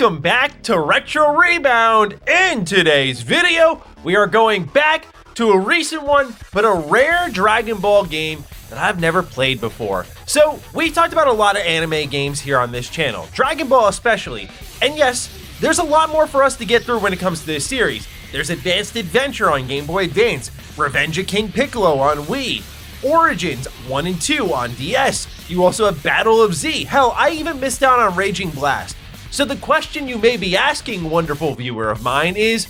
welcome back to Retro Rebound. In today's video, we are going back to a recent one, but a rare Dragon Ball game that I've never played before. So, we talked about a lot of anime games here on this channel, Dragon Ball especially, and yes, there's a lot more for us to get through when it comes to this series. There's Advanced Adventure on Game Boy Advance, Revenge of King Piccolo on Wii, Origins 1 and 2 on DS. You also have Battle of Z. Hell, I even missed out on Raging Blast. So the question you may be asking, wonderful viewer of mine, is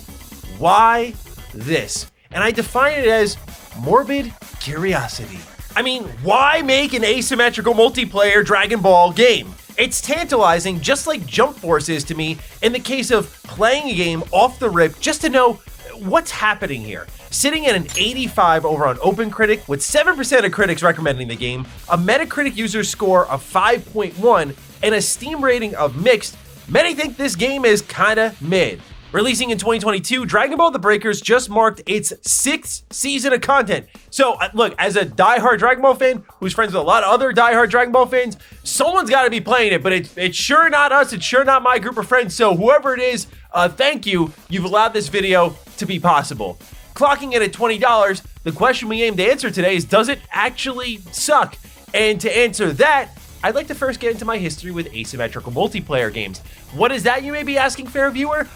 why this? And I define it as morbid curiosity. I mean, why make an asymmetrical multiplayer Dragon Ball game? It's tantalizing, just like Jump Force is to me in the case of playing a game off the rip just to know what's happening here. Sitting at an 85 over on OpenCritic with 7% of critics recommending the game, a Metacritic user score of 5.1, and a Steam rating of mixed, many think this game is kinda mid. Releasing in 2022, Dragon Ball The Breakers just marked its 6th season of content. So look, as a diehard Dragon Ball fan who's friends with a lot of other diehard Dragon Ball fans, someone's gotta be playing it, but it's sure not us, it's sure not my group of friends, so whoever it is, thank you, you've allowed this video to be possible. Clocking it at $20, the question we aim to answer today is, does it actually suck? And to answer that, I'd like to first get into my history with asymmetrical multiplayer games. What is that, you may be asking, fair viewer?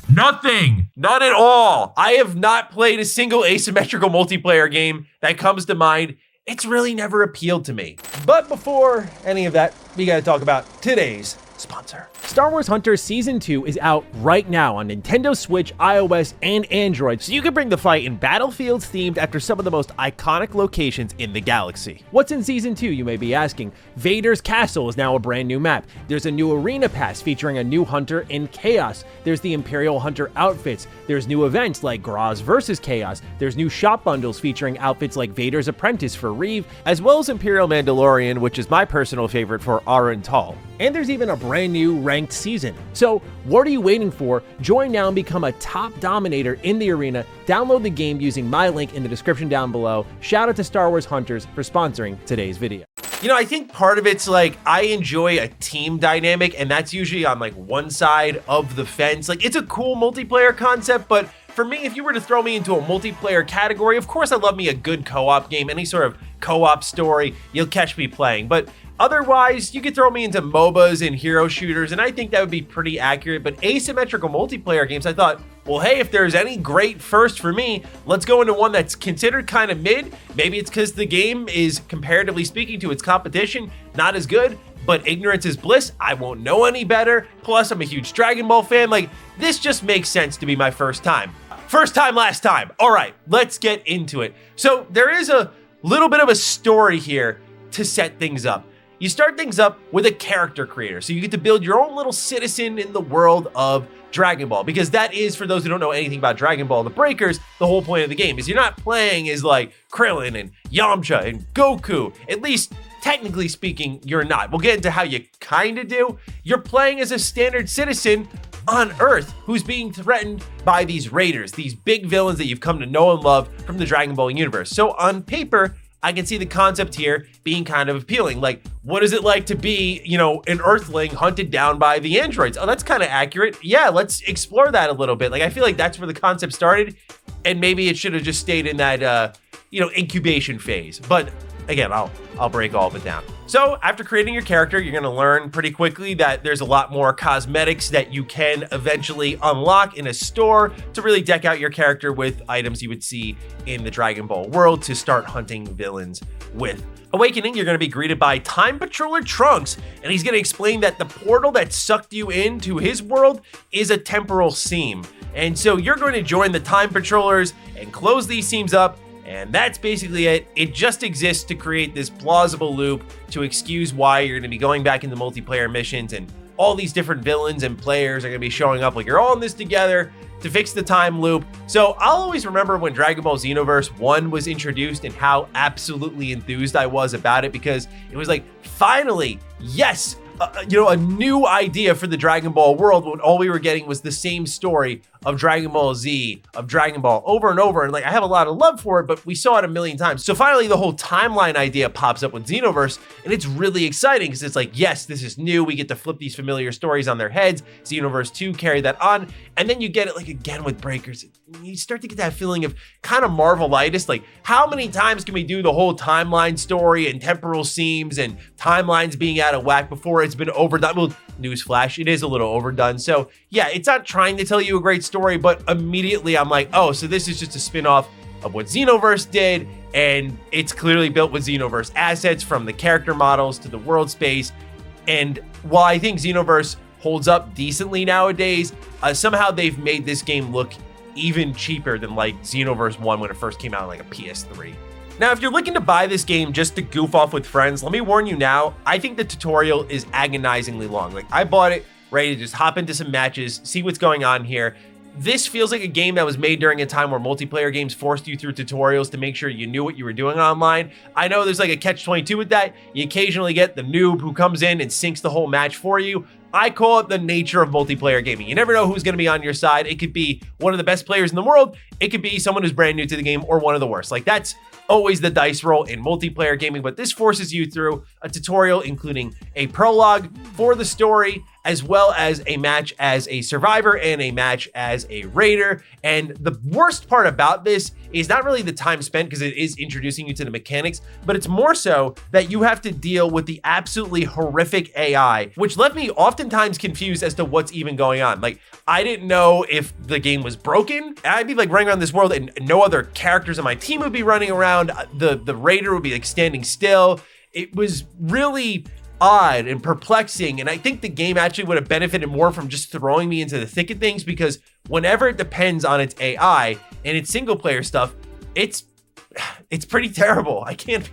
Nothing, not at all. I have not played a single asymmetrical multiplayer game that comes to mind. It's really never appealed to me. But before any of that, we gotta talk about today's sponsor. Star Wars Hunters Season 2 is out right now on Nintendo Switch, iOS, and Android, so you can bring the fight in battlefields themed after some of the most iconic locations in the galaxy. What's in Season 2, you may be asking? Vader's Castle is now a brand new map. There's a new arena pass featuring a new Hunter and Chaos. There's the Imperial Hunter outfits. There's new events like Graz vs. Chaos. There's new shop bundles featuring outfits like Vader's Apprentice for Reeve, as well as Imperial Mandalorian, which is my personal favorite for Aaron Tal. And there's even a brand new ranked season. So what are you waiting for? Join now and become a top dominator in the arena. Download the game using my link in the description down below. Shout out to Star Wars Hunters for sponsoring today's video. You know, I think part of it's like, I enjoy a team dynamic, and that's usually on like one side of the fence. Like, it's a cool multiplayer concept, but for me, if you were to throw me into a multiplayer category, of course I love me a good co-op game, any sort of co-op story, you'll catch me playing. But otherwise, you could throw me into MOBAs and hero shooters, and I think that would be pretty accurate. But asymmetrical multiplayer games, I thought, well, hey, if there's any great first for me, let's go into one that's considered kind of mid. Maybe it's because the game is, comparatively speaking to its competition, not as good, but ignorance is bliss. I won't know any better. Plus, I'm a huge Dragon Ball fan. Like, this just makes sense to be my first time. First time, last time. All right, let's get into it. So there is a little bit of a story here to set things up. You start things up with a character creator, so you get to build your own little citizen in the world of Dragon Ball, because that is, for those who don't know anything about Dragon Ball The Breakers, the whole point of the game is you're not playing as like Krillin and Yamcha and Goku. At least, technically speaking, you're not. We'll get into how you kind of do. You're playing as a standard citizen on Earth who's being threatened by these raiders, these big villains that you've come to know and love from the Dragon Ball universe. So on paper, I can see the concept here being kind of appealing. Like, what is it like to be, you know, an Earthling hunted down by the androids? Oh, that's kind of accurate. Yeah, let's explore that a little bit. Like, I feel like that's where the concept started, and maybe it should have just stayed in that, you know, incubation phase. But again, I'll break all of it down. So after creating your character, you're gonna learn pretty quickly that there's a lot more cosmetics that you can eventually unlock in a store to really deck out your character with items you would see in the Dragon Ball world to start hunting villains with. Awakening, you're gonna be greeted by Time Patroller Trunks, and he's gonna explain that the portal that sucked you into his world is a temporal seam. And so you're going to join the Time Patrollers and close these seams up, and that's basically it. It just exists to create this plausible loop to excuse why you're gonna be going back into multiplayer missions, and all these different villains and players are gonna be showing up like you're all in this together to fix the time loop. So I'll always remember when Dragon Ball Xenoverse 1 was introduced and how absolutely enthused I was about it, because it was like, finally, yes, a new idea for the Dragon Ball world when all we were getting was the same story of Dragon Ball Z, of Dragon Ball over and over. And like, I have a lot of love for it, but we saw it a million times. So finally, the whole timeline idea pops up with Xenoverse, and it's really exciting because it's like, yes, this is new. We get to flip these familiar stories on their heads. Xenoverse 2 carried that on. And then you get it like again with Breakers. You start to get that feeling of kind of Marvelitis. Like, how many times can we do the whole timeline story and temporal seams and timelines being out of whack before it's been overdone? Well, newsflash, it is a little overdone. So yeah, it's not trying to tell you a great story, but immediately I'm like, oh, so this is just a spin-off of what Xenoverse did, and it's clearly built with Xenoverse assets, from the character models to the world space. And while I think Xenoverse holds up decently nowadays, somehow they've made this game look even cheaper than like Xenoverse 1 when it first came out on like a PS3. Now, if you're looking to buy this game just to goof off with friends, let me warn you now, I think the tutorial is agonizingly long. Like, I bought it ready to just hop into some matches, see what's going on here. This feels like a game that was made during a time where multiplayer games forced you through tutorials to make sure you knew what you were doing online. I know there's like a catch-22 with that. You occasionally get the noob who comes in and sinks the whole match for you. I call it the nature of multiplayer gaming. You never know who's going to be on your side. It could be one of the best players in the world. It could be someone who's brand new to the game, or one of the worst. Like, that's always the dice roll in multiplayer gaming, but this forces you through a tutorial, including a prologue for the story, as well as a match as a survivor and a match as a raider. And the worst part about this is not really the time spent, because it is introducing you to the mechanics, but it's more so that you have to deal with the absolutely horrific AI, which left me oftentimes confused as to what's even going on. Like, I didn't know if the game was broken. I'd be like running around this world and no other characters on my team would be running around. The raider would be like standing still. It was really odd and perplexing, and I think the game actually would have benefited more from just throwing me into the thick of things, because whenever it depends on its AI and its single player stuff, it's pretty terrible. I can't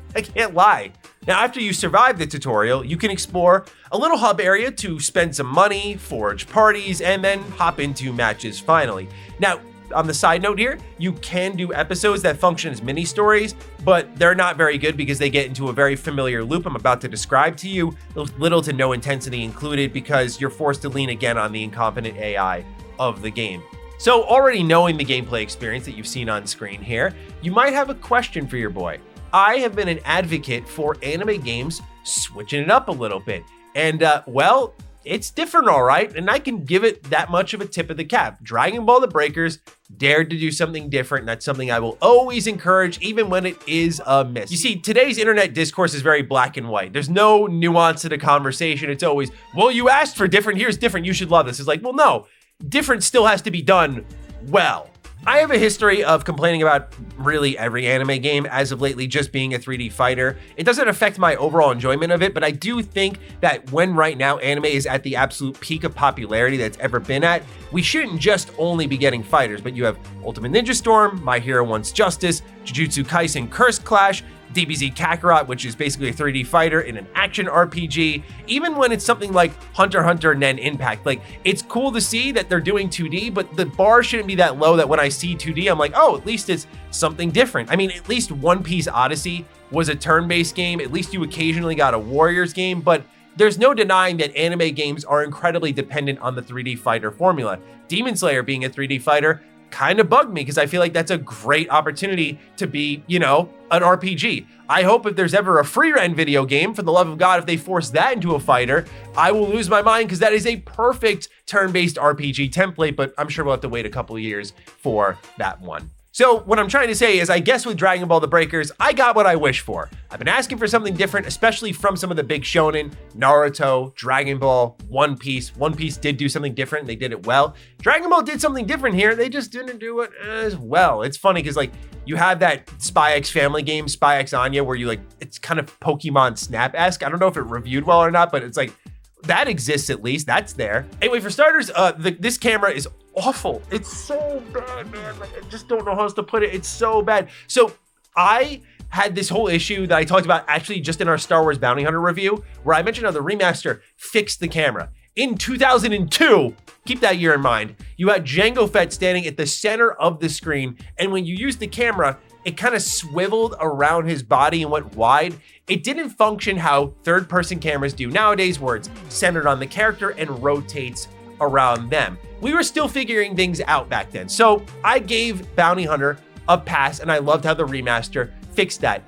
lie. Now, after you survive the tutorial, you can explore a little hub area to spend some money, forge parties, and then hop into matches finally. Now, on the side note here, you can do episodes that function as mini stories, but they're not very good because they get into a very familiar loop I'm about to describe to you, little to no intensity included, because you're forced to lean again on the incompetent AI of the game. So, already knowing the gameplay experience that you've seen on screen here, you might have a question for your boy. I have been an advocate for anime games switching it up a little bit, and well, it's different, all right, and I can give it that much of a tip of the cap. Dragon Ball The Breakers dared to do something different, and that's something I will always encourage, even when it is a miss. You see, today's internet discourse is very black and white. There's no nuance to the conversation. It's always, well, you asked for different, here's different, you should love this. It's like, well, no, different still has to be done well. I have a history of complaining about really every anime game as of lately just being a 3D fighter. It doesn't affect my overall enjoyment of it, but I do think that when right now anime is at the absolute peak of popularity that's ever been at, we shouldn't just only be getting fighters, but you have Ultimate Ninja Storm, My Hero Wants Justice, Jujutsu Kaisen Curse Clash, DBZ Kakarot, which is basically a 3D fighter in an action RPG. Even when it's something like Hunter x Hunter Nen Impact, like, it's cool to see that they're doing 2D, but the bar shouldn't be that low that when I see 2D, I'm like, oh, at least it's something different. I mean, at least One Piece Odyssey was a turn-based game. At least you occasionally got a Warriors game, but there's no denying that anime games are incredibly dependent on the 3D fighter formula. Demon Slayer being a 3D fighter kind of bugged me, because I feel like that's a great opportunity to be, you know, an RPG. I hope if there's ever a free rent video game, for the love of God, if they force that into a fighter, I will lose my mind, because that is a perfect turn-based RPG template, but I'm sure we'll have to wait a couple of years for that one. So what I'm trying to say is, I guess with Dragon Ball The Breakers, I got what I wished for. I've been asking for something different, especially from some of the big shonen, Naruto, Dragon Ball, One Piece. One Piece did do something different, and they did it well. Dragon Ball did something different here, they just didn't do it as well. It's funny, because like, you have that Spy X Family game, Spy X Anya, where you like, it's kind of Pokemon Snap-esque. I don't know if it reviewed well or not, but it's like, that exists at least, that's there. Anyway, for starters, this camera is awful. It's so bad, man. Like, I just don't know how else to put it. It's so bad. So I had this whole issue that I talked about actually just in our Star Wars Bounty Hunter review, where I mentioned how the remaster fixed the camera. In 2002, keep that year in mind, you had Jango Fett standing at the center of the screen, and when you use the camera, it kind of swiveled around his body and went wide. It didn't function how third-person cameras do nowadays, where it's centered on the character and rotates around them. We were still figuring things out back then. So I gave Bounty Hunter a pass, and I loved how the remaster fixed that.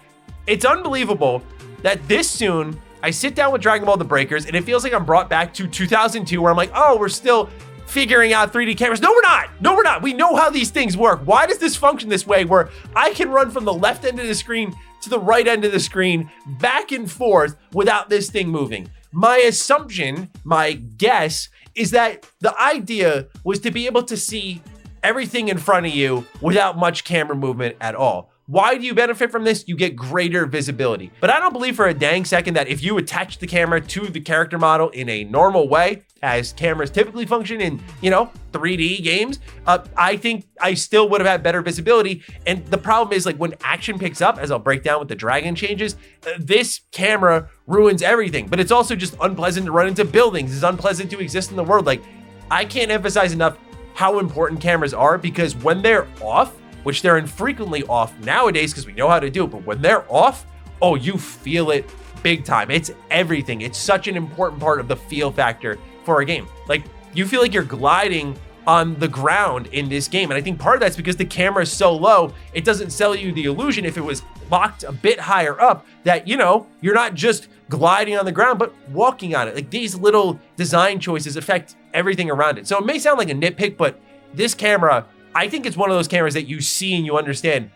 It's unbelievable that this soon I sit down with Dragon Ball The Breakers and it feels like I'm brought back to 2002, where I'm like, oh, we're still figuring out 3D cameras. No, we're not. No, we're not. We know how these things work. Why does this function this way, where I can run from the left end of the screen to the right end of the screen back and forth without this thing moving? My assumption, my guess, is that the idea was to be able to see everything in front of you without much camera movement at all. Why do you benefit from this? You get greater visibility. But I don't believe for a dang second that if you attach the camera to the character model in a normal way, as cameras typically function in, 3D games, I think I still would have had better visibility. And the problem is, like, when action picks up, as I'll break down with the dragon changes, this camera ruins everything. But it's also just unpleasant to run into buildings. It's unpleasant to exist in the world. Like, I can't emphasize enough how important cameras are, because when they're off, which they're infrequently off nowadays because we know how to do it, but when they're off, oh, you feel it big time. It's everything. It's such an important part of the feel factor for a game. Like, you feel like you're gliding on the ground in this game. And I think part of that's because the camera is so low, it doesn't sell you the illusion, if it was locked a bit higher up, that, you're not just gliding on the ground, but walking on it. Like, these little design choices affect everything around it. So it may sound like a nitpick, but this camera, I think it's one of those cameras that you see and you understand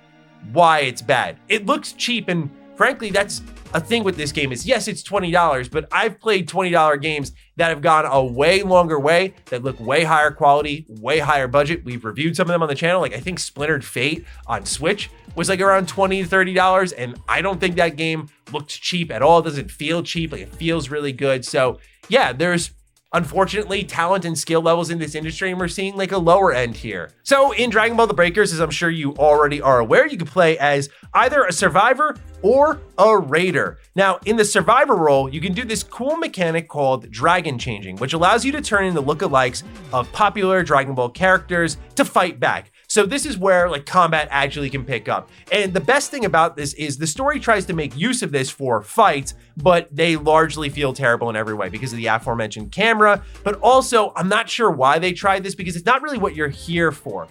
why it's bad. It looks cheap, and frankly, that's a thing with this game is, yes, it's $20, but I've played $20 games that have gone a way longer way, that look way higher quality, way higher budget. We've reviewed some of them on the channel. Like, I think Splintered Fate on Switch was like around $20 to $30, and I don't think that game looks cheap at all. It doesn't feel cheap. Like, it feels really good. So yeah, there's unfortunately talent and skill levels in this industry, and we're seeing like a lower end here. So in Dragon Ball The Breakers, as I'm sure you already are aware, you can play as either a survivor or a raider. Now, in the survivor role, you can do this cool mechanic called dragon changing, which allows you to turn in the lookalikes of popular Dragon Ball characters to fight back. So this is where like combat actually can pick up. And the best thing about this is the story tries to make use of this for fights, but they largely feel terrible in every way because of the aforementioned camera. But also, I'm not sure why they tried this, because it's not really what you're here for.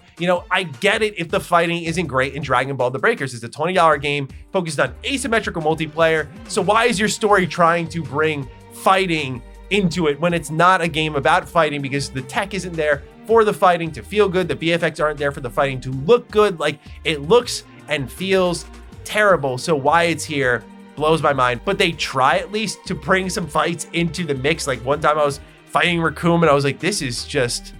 I get it if the fighting isn't great in Dragon Ball The Breakers. It's a $20 game focused on asymmetrical multiplayer. So why is your story trying to bring fighting into it when it's not a game about fighting, because the tech isn't there for the fighting to feel good, the VFX aren't there for the fighting to look good. Like, it looks and feels terrible. So why it's here blows my mind. But they try at least to bring some fights into the mix. Like, one time I was fighting Raccoon and I was like, this is just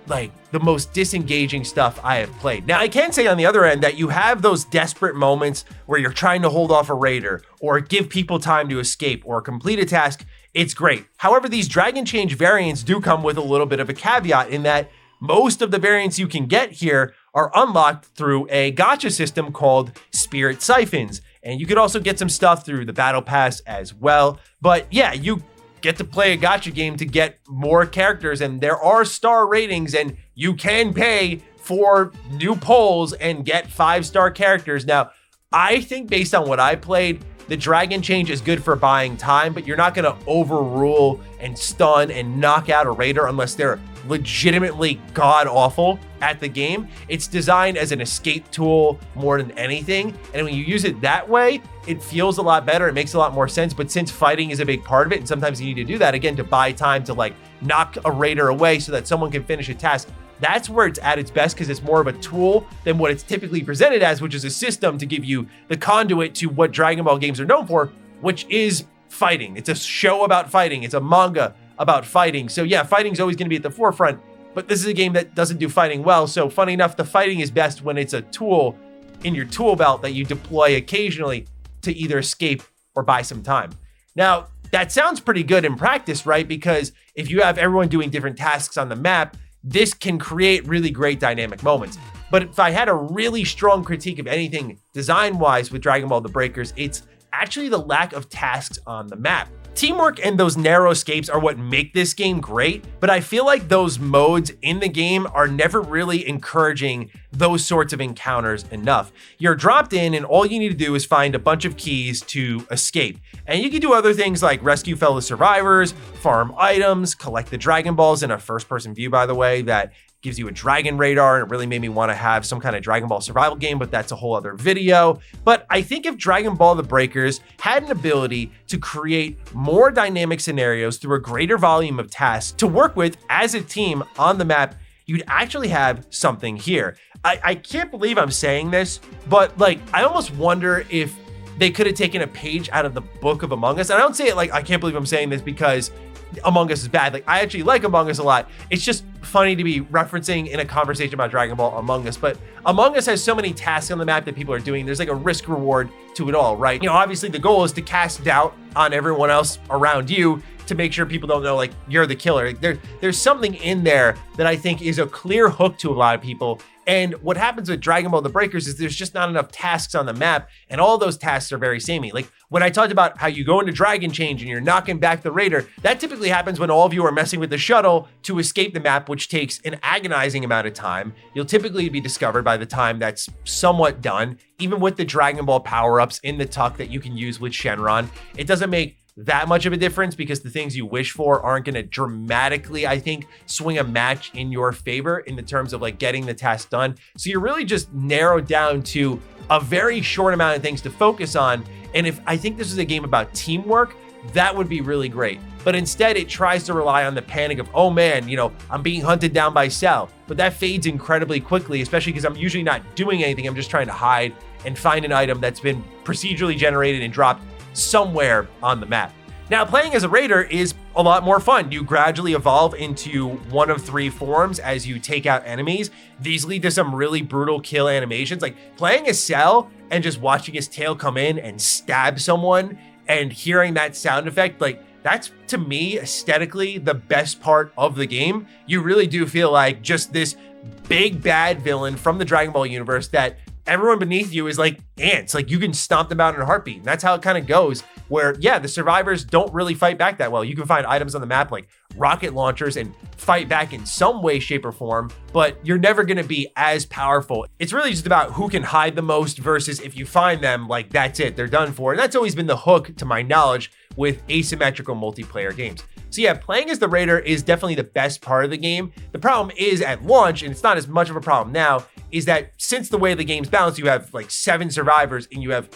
like the most disengaging stuff I have played. Now, I can say on the other end that you have those desperate moments where you're trying to hold off a raider or give people time to escape or complete a task. It's great. However, these dragon change variants do come with a little bit of a caveat in that most of the variants you can get here are unlocked through a gacha system called Spirit Siphons. And you could also get some stuff through the Battle Pass as well. But yeah, you get to play a gacha game to get more characters, and there are star ratings, and you can pay for new polls and get 5-star characters. Now, I think based on what I played, the dragon change is good for buying time, but you're not going to overrule and stun and knock out a raider unless they're legitimately god-awful at the game. It's designed as an escape tool more than anything, and when you use it that way, it feels a lot better. It makes a lot more sense. But since fighting is a big part of it, and sometimes you need to do that again to buy time to like knock a raider away so that someone can finish a task, that's where it's at its best, because it's more of a tool than what it's typically presented as, which is a system to give you the conduit to what Dragon Ball games are known for, which is fighting. It's a show about fighting. It's a manga about fighting. So yeah, fighting's always going to be at the forefront, but this is a game that doesn't do fighting well. So funny enough, the fighting is best when it's a tool in your tool belt that you deploy occasionally to either escape or buy some time. Now, that sounds pretty good in practice, right? Because if you have everyone doing different tasks on the map, this can create really great dynamic moments. But if I had a really strong critique of anything design-wise with Dragon Ball The Breakers, it's actually the lack of tasks on the map. Teamwork and those narrow escapes are what make this game great, but I feel like those modes in the game are never really encouraging those sorts of encounters enough. You're dropped in and all you need to do is find a bunch of keys to escape. And you can do other things like rescue fellow survivors, farm items, collect the Dragon Balls in a first-person view, by the way, that gives you a dragon radar, and it really made me want to have some kind of Dragon Ball survival game, but that's a whole other video. But I think if Dragon Ball The Breakers had an ability to create more dynamic scenarios through a greater volume of tasks to work with as a team on the map, you'd actually have something here. I can't believe I'm saying this, but like, I almost wonder if they could have taken a page out of the book of Among Us. And I don't say it like, I can't believe I'm saying this because Among Us is bad. Like, I actually like Among Us a lot. It's just funny to be referencing in a conversation about Dragon Ball Among Us. But Among Us has so many tasks on the map that people are doing. There's like a risk reward to it all, right? You know, obviously the goal is to cast doubt on everyone else around you to make sure people don't know like you're the killer. There's something in there that I think is a clear hook to a lot of people. And what happens with Dragon Ball The Breakers is there's just not enough tasks on the map, and all those tasks are very samey. Like when I talked about how you go into Dragon Change and you're knocking back the Raider, that typically happens when all of you are messing with the shuttle to escape the map, which takes an agonizing amount of time. You'll typically be discovered by the time that's somewhat done. Even with the Dragon Ball power-ups in the tuck that you can use with Shenron, it doesn't make that much of a difference because the things you wish for aren't going to dramatically, I think, swing a match in your favor in the terms of like getting the task done. So you're really just narrowed down to a very short amount of things to focus on. And if I think this is a game about teamwork, that would be really great. But instead it tries to rely on the panic of, oh man, you know, I'm being hunted down by Cell. But that fades incredibly quickly, especially because I'm usually not doing anything. I'm just trying to hide and find an item that's been procedurally generated and dropped somewhere on the map. Now, playing as a Raider is a lot more fun. You gradually evolve into one of three forms as you take out enemies. These lead to some really brutal kill animations. Like playing as Cell and just watching his tail come in and stab someone and hearing that sound effect, like that's to me aesthetically the best part of the game. You really do feel like just this big bad villain from the Dragon Ball universe that everyone beneath you is like ants. Like you can stomp them out in a heartbeat. And that's how it kind of goes, where yeah, the survivors don't really fight back that well. You can find items on the map like rocket launchers and fight back in some way, shape, or form, but you're never going to be as powerful. It's really just about who can hide the most versus if you find them, like that's it, they're done for. And that's always been the hook, to my knowledge, with asymmetrical multiplayer games. So yeah, playing as the Raider is definitely the best part of the game. The problem is at launch, and it's not as much of a problem now, is that since the way the game's balanced, you have like 7 survivors and you have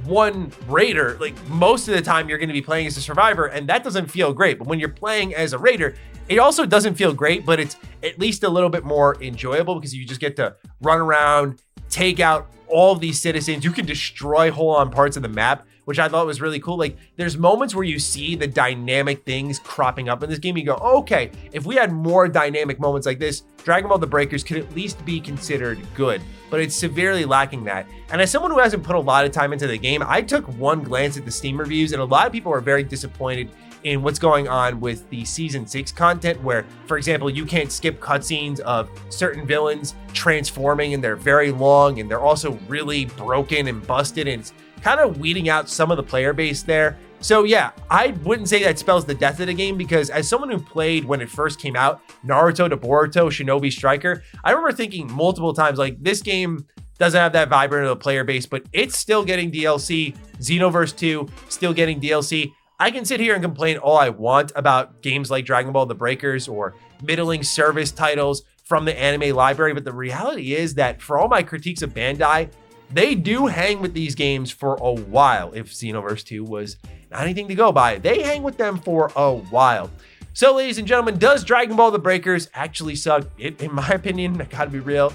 1 Raider, like most of the time you're going to be playing as a survivor, and that doesn't feel great. But when you're playing as a Raider, it also doesn't feel great, but it's at least a little bit more enjoyable because you just get to run around, take out all of these citizens. You can destroy whole parts of the map, which I thought was really cool. Like there's moments where you see the dynamic things cropping up in this game. You go, oh, okay, if we had more dynamic moments like this, Dragon Ball The Breakers could at least be considered good, but it's severely lacking that. And as someone who hasn't put a lot of time into the game, I took one glance at the Steam reviews and a lot of people are very disappointed in what's going on with the Season 6 content where, for example, you can't skip cutscenes of certain villains transforming and they're very long and they're also really broken and busted and it's kind of weeding out some of the player base there. So yeah, I wouldn't say that spells the death of the game because as someone who played when it first came out, Naruto to Boruto, Shinobi Striker, I remember thinking multiple times like this game doesn't have that vibrant of a player base, but it's still getting DLC. Xenoverse 2 still getting DLC. I can sit here and complain all I want about games like Dragon Ball The Breakers or middling service titles from the anime library, but the reality is that for all my critiques of Bandai, they do hang with these games for a while. If Xenoverse 2 was not anything to go by, they hang with them for a while. So ladies and gentlemen, does Dragon Ball The Breakers actually suck? In my opinion, I gotta be real,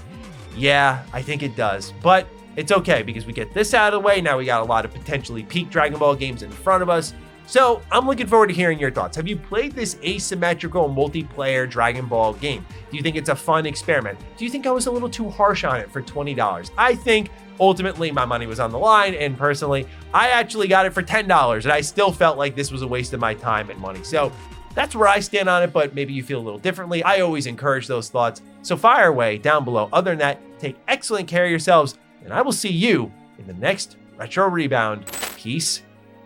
yeah, I think it does. But it's okay because we get this out of the way. Now we got a lot of potentially peak Dragon Ball games in front of us. So I'm looking forward to hearing your thoughts. Have you played this asymmetrical multiplayer Dragon Ball game? Do you think it's a fun experiment? Do you think I was a little too harsh on it for $20? I think ultimately my money was on the line, and personally, I actually got it for $10 and I still felt like this was a waste of my time and money. So that's where I stand on it, but maybe you feel a little differently. I always encourage those thoughts. So fire away down below. Other than that, take excellent care of yourselves, and I will see you in the next Retro Rebound. Peace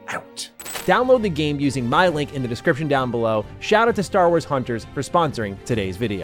out. Download the game using my link in the description down below. Shout out to Star Wars Hunters for sponsoring today's video.